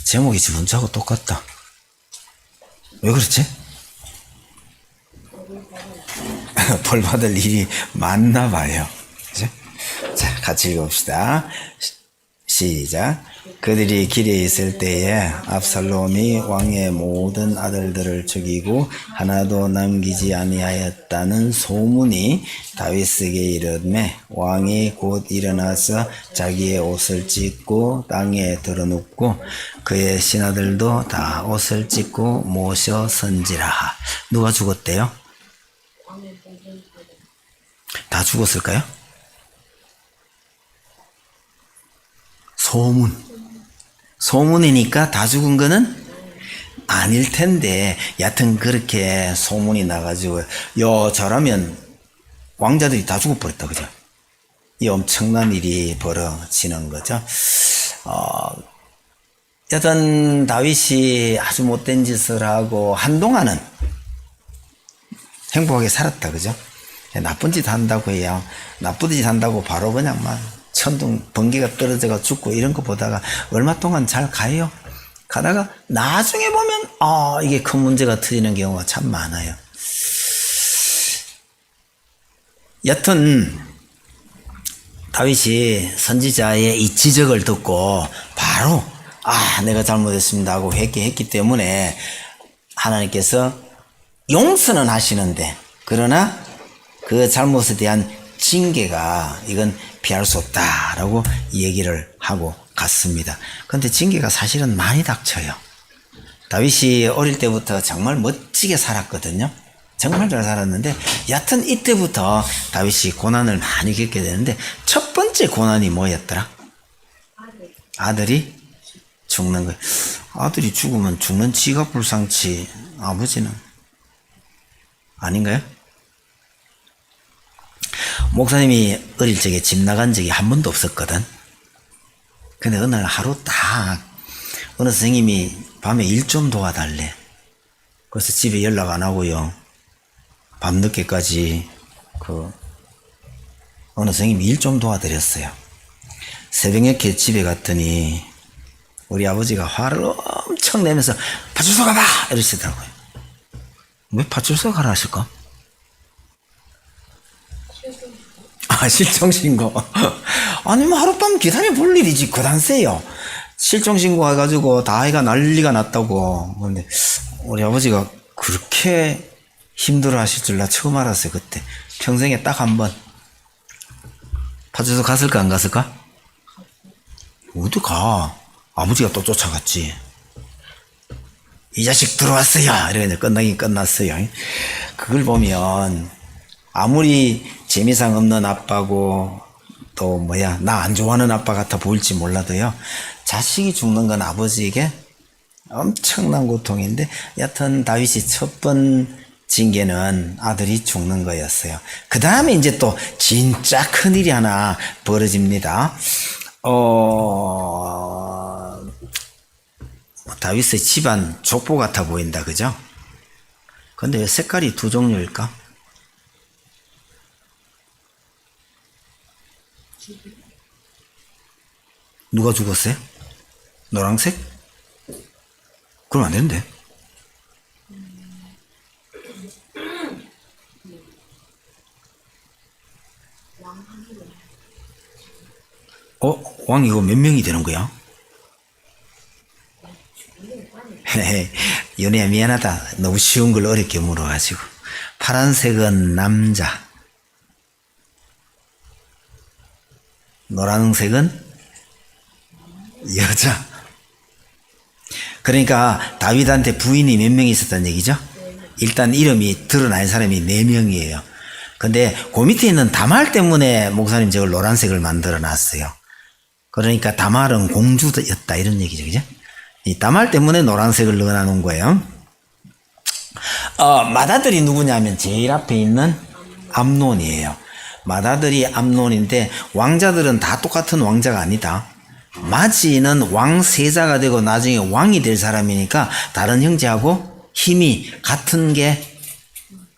제목이 지 문자하고 똑같다. 왜 그렇지? 벌 받을 일이 많나 봐요. 그죠? 자, 같이 읽어봅시다. 시작. 그들이 길에 있을 때에 압살롬이 왕의 모든 아들들을 죽이고 하나도 남기지 아니하였다는 소문이 다윗에게 이르매 왕이 곧 일어나서 자기의 옷을 찢고 땅에 드러눕고 그의 신하들도 다 옷을 찢고 모셔 선지라. 누가 죽었대요? 다 죽었을까요? 소문이니까 다 죽은 거는 아닐 텐데, 여하튼 그렇게 소문이 나가지고, 저라면 왕자들이 다 죽어버렸다, 그죠? 이 엄청난 일이 벌어지는 거죠. 여하튼 다윗이 아주 못된 짓을 하고 한동안은 행복하게 살았다, 그죠? 나쁜 짓 한다고 해야, 나쁜 짓 한다고 바로 그냥 막 천둥 번개가 떨어져가 죽고 이런 거 보다가 얼마 동안 잘 가요. 가다가 나중에 보면 이게 큰 문제가 터지는 경우가 참 많아요. 여튼 다윗이 선지자의 이 지적을 듣고 바로 내가 잘못했습니다 하고 회개했기 때문에 하나님께서 용서는 하시는데, 그러나 그 잘못에 대한 징계가 이건 피할 수 없다라고 얘기를 하고 갔습니다. 그런데 징계가 사실은 많이 닥쳐요. 다윗이 어릴 때부터 정말 멋지게 살았거든요. 정말 잘 살았는데 여하튼 이때부터 다윗이 고난을 많이 겪게 되는데, 첫 번째 고난이 뭐였더라? 아들이 죽는 거예요. 아들이 죽으면 죽는 지가 불상치 아버지는 아닌가요? 목사님이 어릴 적에 집 나간 적이 한 번도 없었거든. 근데 어느 날 하루 딱 어느 선생님이 밤에 일 좀 도와달래. 그래서 집에 연락 안 하고요, 밤늦게까지 어느 선생님이 일 좀 도와드렸어요. 새벽녘에 집에 갔더니 우리 아버지가 화를 엄청 내면서 파출소 가봐 이러시더라고요. 왜 파출소 가라 하실까? 실종신고. 아니면 하룻밤 기다려 볼 일이지, 그단세요. 실종신고 해가지고 다 아이가 난리가 났다고. 근데 우리 아버지가 그렇게 힘들어 하실 줄 나 처음 알았어요, 그때. 평생에 딱 한 번. 파출소 갔을까, 안 갔을까? 어디 가? 아버지가 또 쫓아갔지. 이 자식 들어왔어요! 이러면 끝나긴 끝났어요. 그걸 보면, 아무리 재미상 없는 아빠고 또 나 안 좋아하는 아빠 같아 보일지 몰라도요, 자식이 죽는 건 아버지에게 엄청난 고통인데, 여튼 다윗이 첫 번 징계는 아들이 죽는 거였어요. 그 다음에 이제 또 진짜 큰일이 하나 벌어집니다. 다윗의 집안 족보 같아 보인다, 그죠? 근데 왜 색깔이 두 종류일까? 누가 죽었어요? 노란색? 그럼 안 되는데. 왕 이거 몇 명이 되는 거야? 연애야 미안하다. 너무 쉬운 걸 어렵게 물어가지고. 파란색은 남자, 노란색은 여자. 그러니까 다윗한테 부인이 몇 명이 있었다는 얘기죠? 일단 이름이 드러난 사람이 4명이에요. 근데 그 밑에 있는 다말 때문에 목사님 저걸 노란색을 만들어 놨어요. 그러니까 다말은 공주였다 이런 얘기죠, 그죠? 이 다말 때문에 노란색을 넣어 놓은 거예요. 맏아들이 누구냐면 제일 앞에 있는 암논이에요. 맏아들이 암논인데 왕자들은 다 똑같은 왕자가 아니다. 마지는 왕세자가 되고 나중에 왕이 될 사람이니까 다른 형제하고 힘이 같은 게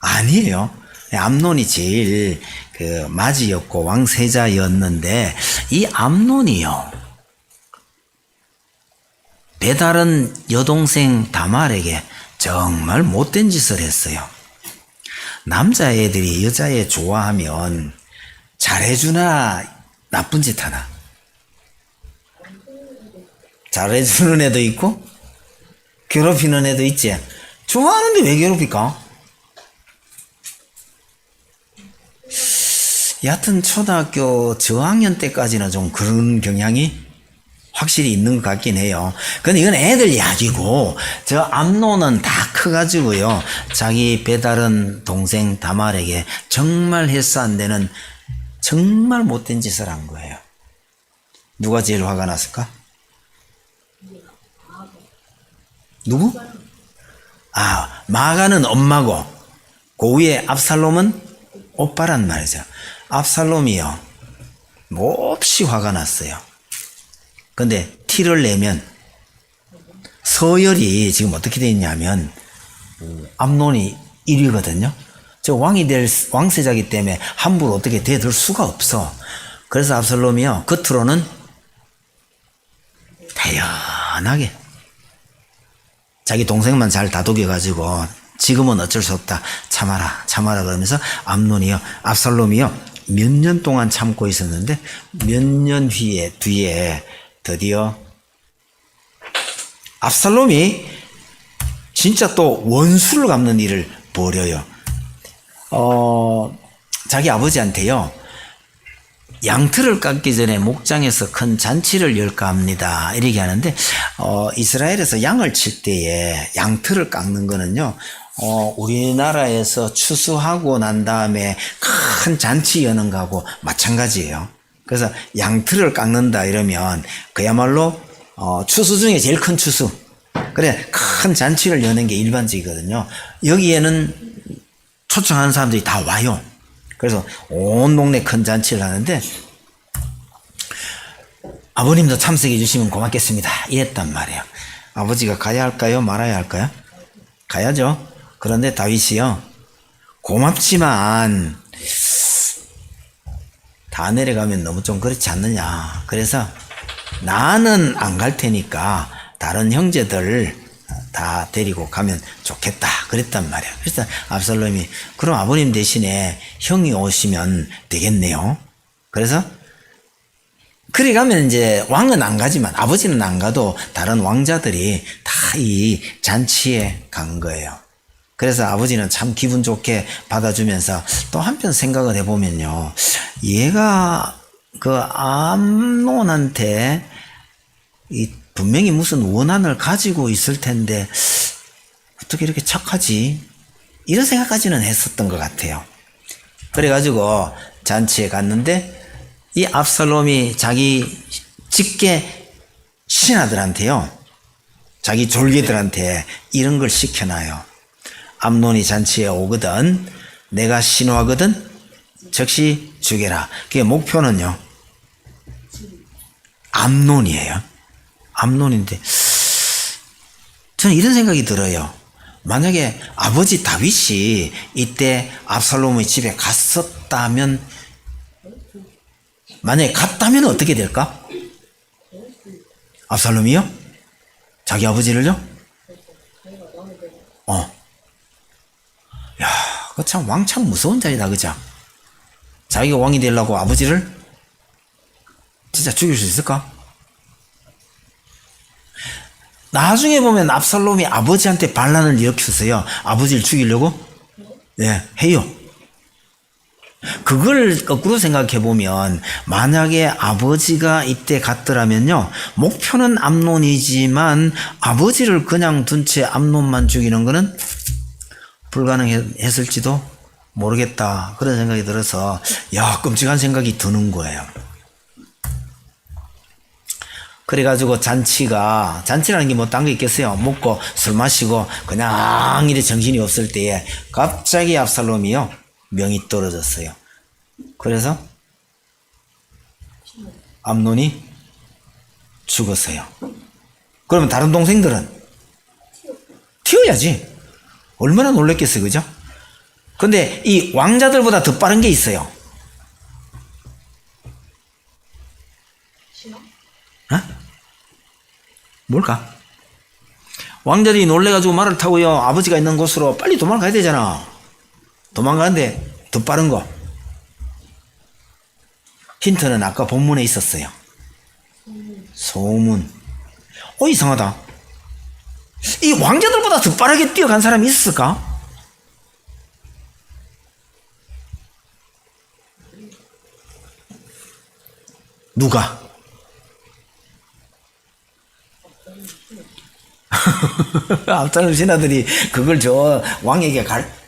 아니에요. 암논이 제일 마지였고 왕세자였는데, 이 암논이요, 배달은 여동생 다말에게 정말 못된 짓을 했어요. 남자애들이 여자애 좋아하면 잘해주나 나쁜 짓 하나? 잘해주는 애도 있고 괴롭히는 애도 있지. 좋아하는데 왜 괴롭힐까? 여하튼 초등학교 저학년 때까지는 좀 그런 경향이 확실히 있는 것 같긴 해요. 근데 이건 애들 이야기고, 저 암노는 다 커가지고요, 자기 배다른 동생 다말에게 정말 해서 안 되는 정말 못된 짓을 한 거예요. 누가 제일 화가 났을까? 누구? 마가는 엄마고, 그 위에 압살롬은 오빠란 말이죠. 압살롬이요, 몹시 화가 났어요. 근데 티를 내면 서열이 지금 어떻게 되어 있냐면 암논이 1위거든요. 저 왕이 될 왕세자기 때문에 함부로 어떻게 대들 수가 없어. 그래서 압살롬이요, 겉으로는 다연하게 자기 동생만 잘 다독여가지고 지금은 어쩔 수 없다, 참아라 그러면서 압살롬이요 몇 년 동안 참고 있었는데 몇 년 뒤에 드디어 압살롬이 진짜 또 원수를 갚는 일을 벌여요. 자기 아버지한테요, 양털을 깎기 전에 목장에서 큰 잔치를 열까 합니다, 이렇게 하는데, 이스라엘에서 양을 칠 때에 양털을 깎는 거는요, 우리나라에서 추수하고 난 다음에 큰 잔치 여는 거하고 마찬가지예요. 그래서 양털을 깎는다 이러면 그야말로 추수 중에 제일 큰 추수, 그래 큰 잔치를 여는 게 일반적이거든요. 여기에는 초청하는 사람들이 다 와요. 그래서 온 동네 큰 잔치를 하는데, 아버님도 참석해 주시면 고맙겠습니다, 이랬단 말이에요. 아버지가 가야 할까요, 말아야 할까요? 가야죠. 그런데 다윗이요, 고맙지만 다 내려가면 너무 좀 그렇지 않느냐. 그래서 나는 안 갈 테니까 다른 형제들 다 데리고 가면 좋겠다, 그랬단 말이야. 그래서 압살롬이 그럼 아버님 대신에 형이 오시면 되겠네요. 그래서 그래 가면 이제 왕은 안 가지만 아버지는 안 가도 다른 왕자들이 다 이 잔치에 간 거예요. 그래서 아버지는 참 기분 좋게 받아주면서 또 한편 생각을 해보면요, 얘가 그 암논한테 분명히 무슨 원한을 가지고 있을 텐데 어떻게 이렇게 착하지? 이런 생각까지는 했었던 것 같아요. 그래가지고 잔치에 갔는데 이 압살롬이 자기 직계 신하들한테요, 자기 졸개들한테 이런 걸 시켜놔요. 암논이 잔치에 오거든 내가 신호하거든 즉시 죽여라. 그게 목표는요, 암논이에요. 암논인데 저는 이런 생각이 들어요. 만약에 아버지 다윗이 이때 압살롬의 집에 갔었다면, 만약에 갔다면 어떻게 될까? 압살롬이요? 자기 아버지를요? 야, 그 참 왕 참 무서운 자리다, 그죠? 자기가 왕이 되려고 아버지를 진짜 죽일 수 있을까? 나중에 보면 압살롬이 아버지한테 반란을 일으켰어요. 아버지를 죽이려고? 네, 해요. 그걸 거꾸로 생각해 보면, 만약에 아버지가 이때 갔더라면요, 목표는 암논이지만 아버지를 그냥 둔 채 암논만 죽이는 거는 불가능했을지도 모르겠다, 그런 생각이 들어서 야, 끔찍한 생각이 드는 거예요. 그래가지고 잔치라는 게 뭐 딴 거 있겠어요? 먹고 술 마시고 그냥 이래 정신이 없을 때에 갑자기 압살롬이요, 명이 떨어졌어요. 그래서 암논이 죽었어요. 그러면 다른 동생들은 튀어야지. 얼마나 놀랬겠어요, 그죠? 근데 이 왕자들보다 더 빠른 게 있어요. 뭘까? 왕자들이 놀래가지고 말을 타고요, 아버지가 있는 곳으로 빨리 도망가야 되잖아. 도망가는데 더 빠른 거. 힌트는 아까 본문에 있었어요. 소문. 이상하다. 이 왕자들보다 더 빠르게 뛰어간 사람이 있었을까? 누가? 압살롬 신하들이 그걸 저 왕에게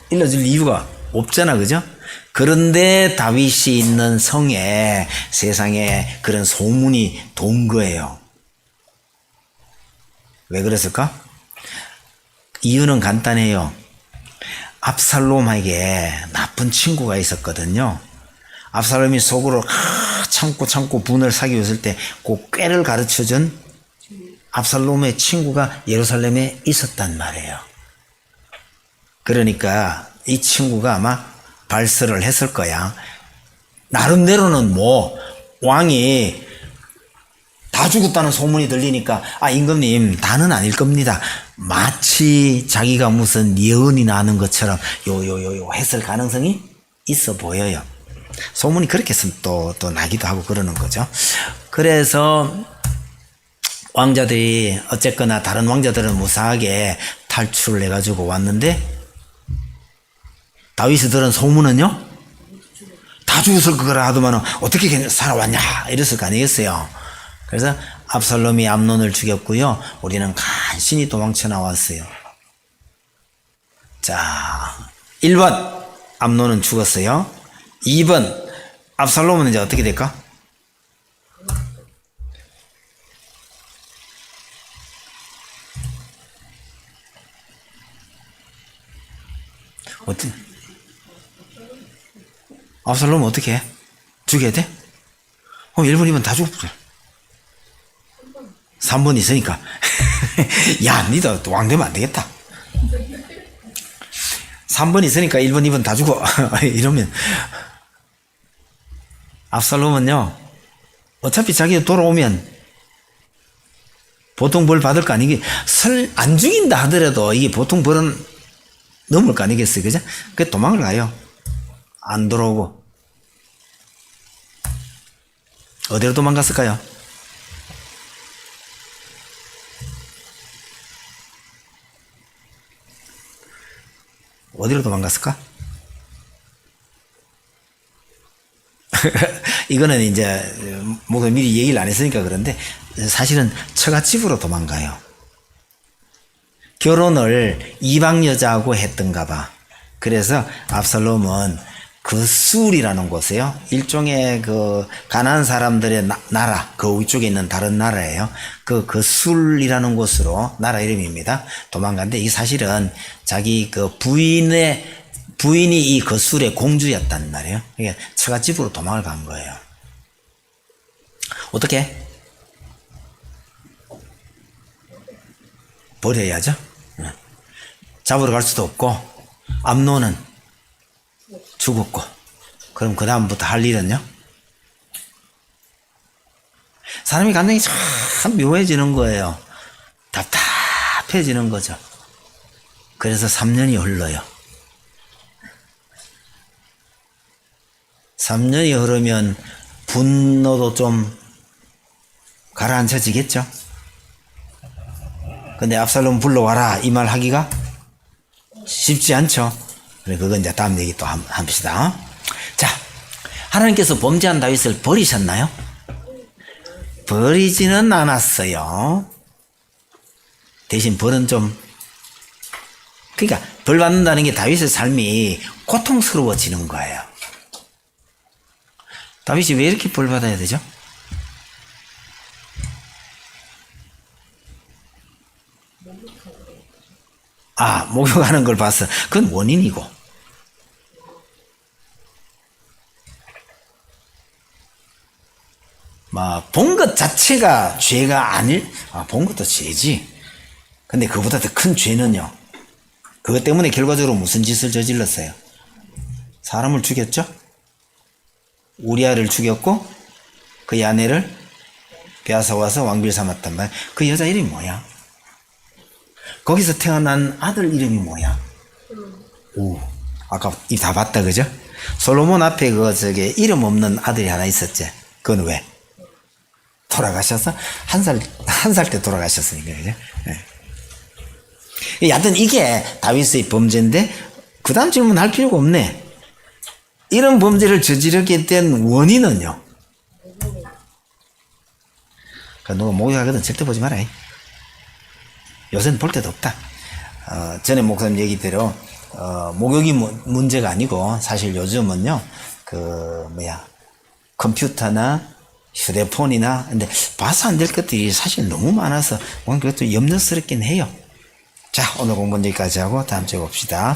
일러줄 이유가 없잖아, 그죠? 그런데 다윗이 있는 성에 세상에 그런 소문이 돈 거예요. 왜 그랬을까? 이유는 간단해요. 압살롬에게 나쁜 친구가 있었거든요. 압살롬이 속으로 참고 분을 사귀고 있을 때 그 꾀를 가르쳐준 압살롬의 친구가 예루살렘에 있었단 말이에요. 그러니까 이 친구가 아마 발설을 했을 거야. 나름대로는 왕이 다 죽었다는 소문이 들리니까 임금님 다는 아닐 겁니다. 마치 자기가 무슨 예언이 나는 것처럼 요 했을 가능성이 있어 보여요. 소문이 그렇게 또 나기도 하고 그러는 거죠. 그래서 왕자들이 어쨌거나 다른 왕자들은 무사하게 탈출을 해가지고 왔는데 다윗이 들은 소문은요, 다 죽었을 거라 하더만은 어떻게 살아왔냐 이랬을 거 아니겠어요. 그래서 압살롬이 암논을 죽였고요, 우리는 간신히 도망쳐 나왔어요. 자, 1번 암논은 죽었어요. 2번 압살롬은 이제 어떻게 될까? 압살롬은 어떻게 해? 죽여야 돼? 1번, 2번 다 죽었어. 3번 있으니까. 야, 니도 왕 되면 안 되겠다. 3번 있으니까 1번, 2번 다 죽어. 이러면. 압살롬은요, 어차피 자기가 돌아오면 보통 벌 받을 거 아니겠, 안 죽인다 하더라도 이게 보통 벌은 넘을 거 아니겠어요. 그죠? 그 도망을 가요. 안 돌아오고. 어디로 도망갔을까요? 어디로 도망갔을까? 이거는 이제 뭐가 미리 얘기를 안 했으니까 그런데 사실은 처갓집으로 도망가요. 결혼을 이방 여자하고 했던가 봐. 그래서 압살롬은 그 술이라는 곳에요. 일종의 그 가난한 사람들의 나라, 그 위쪽에 있는 다른 나라예요. 그 술이라는 곳으로, 나라 이름입니다. 도망갔는데 이 사실은 자기 그 부인이 이 거술의 공주였단 말이에요. 그러니까 처갓집으로 도망을 간 거예요. 어떻게? 버려야죠. 잡으러 갈 수도 없고, 암논은 죽었고, 그럼 그 다음부터 할 일은요? 사람이 감정이 참 묘해지는 거예요. 답답해지는 거죠. 그래서 3년이 흘러요. 3년이 흐르면 분노도 좀 가라앉혀지겠죠. 근데 압살롬 불러와라 이 말 하기가 쉽지 않죠. 그건 이제 다음 얘기 또 합시다. 자, 하나님께서 범죄한 다윗을 버리셨나요? 버리지는 않았어요. 대신 벌은 좀, 그러니까 벌 받는다는 게 다윗의 삶이 고통스러워지는 거예요. 다윗이 왜 이렇게 벌 받아야 되죠? 목욕하는 걸 봤어. 그건 원인이고. 본 것 자체가 죄가 본 것도 죄지. 근데 그보다 더 큰 죄는요. 그것 때문에 결과적으로 무슨 짓을 저질렀어요? 사람을 죽였죠? 우리아를 죽였고, 그의 아내를 빼앗아와서 왕비를 삼았단 말이야. 그 여자 이름이 뭐야? 거기서 태어난 아들 이름이 뭐야? 오, 아까 이 다 봤다, 그죠? 솔로몬 앞에 이름 없는 아들이 하나 있었지. 그건 왜? 돌아가셔서 한 살 때 돌아가셨으니까, 그죠? 예. 여하튼 이게 다윗의 범죄인데, 그 다음 질문할 필요가 없네. 이런 범죄를 저지르게 된 원인은요? 누가 목욕하거든 절대 보지 마라. 요새는 볼 데도 없다. 전에 목사님 얘기대로, 목욕이 문제가 아니고, 사실 요즘은요, 컴퓨터나 휴대폰이나, 근데 봐서 안 될 것들이 사실 너무 많아서, 그것도 염려스럽긴 해요. 자, 오늘 공부는 여기까지 하고 다음 주에 봅시다.